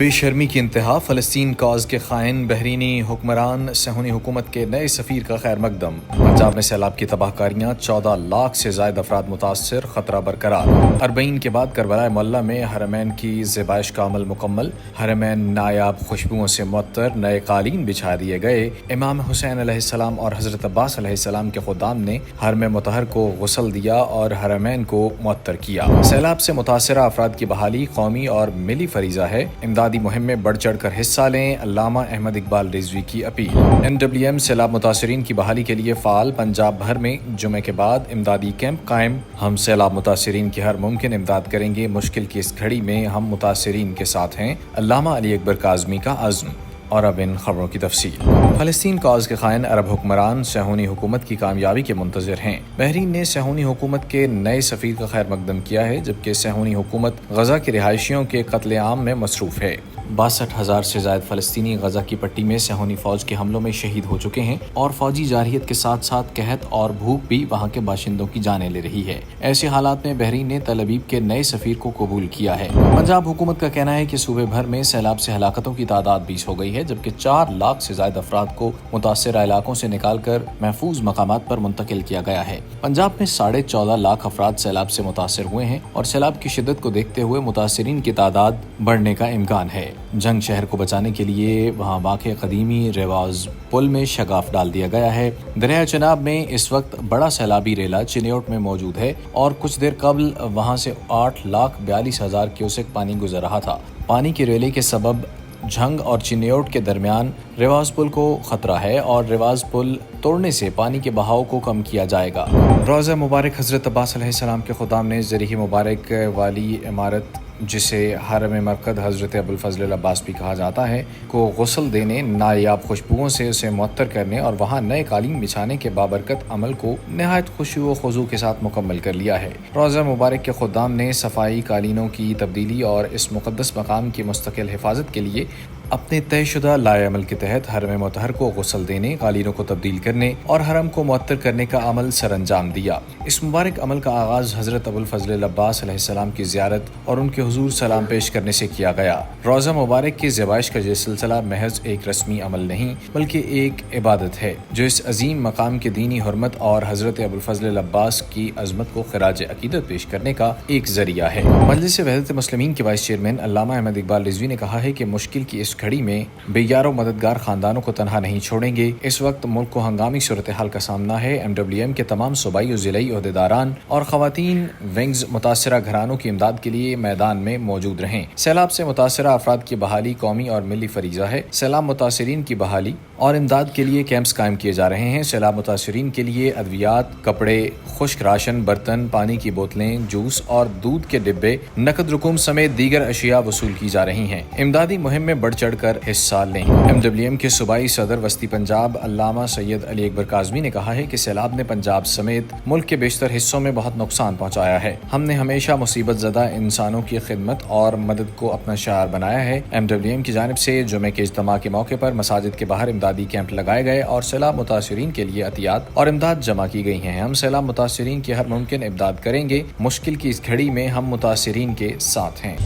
بے شرمی کی انتہا، فلسطین کاز کے خائن بحرینی حکمران صہیونی حکومت کے نئے سفیر کا خیر مقدم۔ پنجاب میں سیلاب کی تباہ کاریاں، 14 لاکھ سے زائد افراد متاثر، خطرہ برقرار۔ اربعین کے بعد کربلا معلیٰ میں حرمین کی زیبائش کا عمل مکمل، حرمین نایاب خوشبوؤں سے معطر، نئے قالین بچھا دیے گئے۔ امام حسین علیہ السلام اور حضرت عباس علیہ السلام کے خدام نے حرم مطہر کو غسل دیا اور حرمین کو معطر کیا۔ سیلاب سے متاثرہ افراد کی بحالی قومی اور ملی فریضہ ہے، امدادی مہم میں بڑھ چڑھ کر حصہ لیں، علامہ احمد اقبال رضوی کی اپیل۔ MWM سیلاب متاثرین کی بحالی کے لیے فعال، پنجاب بھر میں جمعے کے بعد امدادی کیمپ قائم۔ ہم سیلاب متاثرین کی ہر ممکن امداد کریں گے، مشکل کی اس گھڑی میں ہم متاثرین کے ساتھ ہیں، علامہ علی اکبر کاظمی کا عزم۔ اور اب ان خبروں کی تفصیل۔ فلسطین کاز کے خائن عرب حکمران صہیونی حکومت کی کامیابی کے منتظر ہیں۔ بحرین نے صہیونی حکومت کے نئے سفیر کا خیر مقدم کیا ہے، جبکہ صہیونی حکومت غزہ کے رہائشیوں کے قتل عام میں مصروف ہے۔ 62,000 سے زائد فلسطینی غزہ کی پٹی میں صہیونی فوج کے حملوں میں شہید ہو چکے ہیں، اور فوجی جارحیت کے ساتھ ساتھ قحط اور بھوک بھی وہاں کے باشندوں کی جانیں لے رہی ہے۔ ایسے حالات میں بحرین نے تل ابیب کے نئے سفیر کو قبول کیا ہے۔ پنجاب حکومت کا کہنا ہے کہ صوبے بھر میں سیلاب سے ہلاکتوں کی تعداد 20 ہو گئی ہے، جبکہ 4 لاکھ سے زائد افراد کو متاثرہ علاقوں سے نکال کر محفوظ مقامات پر منتقل کیا گیا ہے۔ پنجاب میں 14.5 لاکھ افراد سیلاب سے متاثر ہوئے ہیں، اور سیلاب کی شدت کو دیکھتے ہوئے متاثرین کی تعداد بڑھنے کا امکان ہے۔ جنگ شہر کو بچانے کے لیے وہاں واقع قدیمی رواز پل میں شگاف ڈال دیا گیا ہے۔ دریائے چناب میں اس وقت بڑا سیلابی ریلا چنیوٹ میں موجود ہے، اور کچھ دیر قبل وہاں سے 8,42,000 کیوسک پانی گزر رہا تھا۔ پانی کے ریلے کے سبب جھنگ اور چنیوٹ کے درمیان رواز پل کو خطرہ ہے، اور رواز پل توڑنے سے پانی کے بہاؤ کو کم کیا جائے گا۔ روضہ مبارک حضرت عباس علیہ السلام کے خدام نے زرعی مبارک والی عمارت، جسے حرم مرکز حضرت ابوالفضل العباس بھی کہا جاتا ہے، کو غسل دینے، نایاب خوشبوؤں سے اسے معطر کرنے اور وہاں نئے قالین بچھانے کے بابرکت عمل کو نہایت خشوع و خضوع کے ساتھ مکمل کر لیا ہے۔ روضہ مبارک کے خدام نے صفائی، قالینوں کی تبدیلی اور اس مقدس مقام کی مستقل حفاظت کے لیے اپنے طے شدہ لائحہ عمل کے تحت حرم مطہر کو غسل دینے، قالینوں کو تبدیل کرنے اور حرم کو معطر کرنے کا عمل سر انجام دیا۔ اس مبارک عمل کا آغاز حضرت ابوالفضل العباس علیہ السلام کی زیارت اور ان کے حضور سلام پیش کرنے سے کیا گیا۔ روضہ مبارک کی زیبائش کا یہ سلسلہ محض ایک رسمی عمل نہیں، بلکہ ایک عبادت ہے، جو اس عظیم مقام کے دینی حرمت اور حضرت ابوالفضل العباس کی عظمت کو خراج عقیدت پیش کرنے کا ایک ذریعہ ہے۔ مجلس وحدت مسلمین کے وائس چیئرمین علامہ احمد اقبال رضوی نے کہا ہے کہ مشکل کی اس گھڑی میں بے یار و مددگار خاندانوں کو تنہا نہیں چھوڑیں گے۔ اس وقت ملک کو ہنگامی صورتحال کا سامنا ہے۔ MWM کے تمام صوبائی و ضلعی عہدیداران اور خواتین ونگز متاثرہ گھرانوں کی امداد کے لیے میدان میں موجود رہیں۔ سیلاب سے متاثرہ افراد کی بحالی قومی اور ملی فریضہ ہے۔ سیلاب متاثرین کی بحالی اور امداد کے لیے کیمپس قائم کیے جا رہے ہیں۔ سیلاب متاثرین کے لیے ادویات، کپڑے، خشک راشن، برتن، پانی کی بوتلیں، جوس اور دودھ کے ڈبے، نقد رقوم سمیت دیگر اشیاء وصول کی جا رہی ہیں۔ امدادی مہم میں بڑھ چڑھ کر حصہ لیں۔ MWM کے صوبائی صدر وسطی پنجاب علامہ سید علی اکبر کاظمی نے کہا ہے کہ سیلاب نے پنجاب سمیت ملک کے بیشتر حصوں میں بہت نقصان پہنچایا ہے۔ ہم نے ہمیشہ مصیبت زدہ انسانوں کی خدمت اور مدد کو اپنا شعار بنایا ہے۔ MWM کی جانب سے جمعے کے اجتماع کے موقع پر مساجد کے باہر امدادی کیمپ لگائے گئے اور سیلاب متاثرین کے لیے عطیات اور امداد جمع کی گئی ہیں۔ ہم سیلاب متاثرین کی ہر ممکن امداد کریں گے، مشکل کی اس گھڑی میں ہم متاثرین کے ساتھ ہیں۔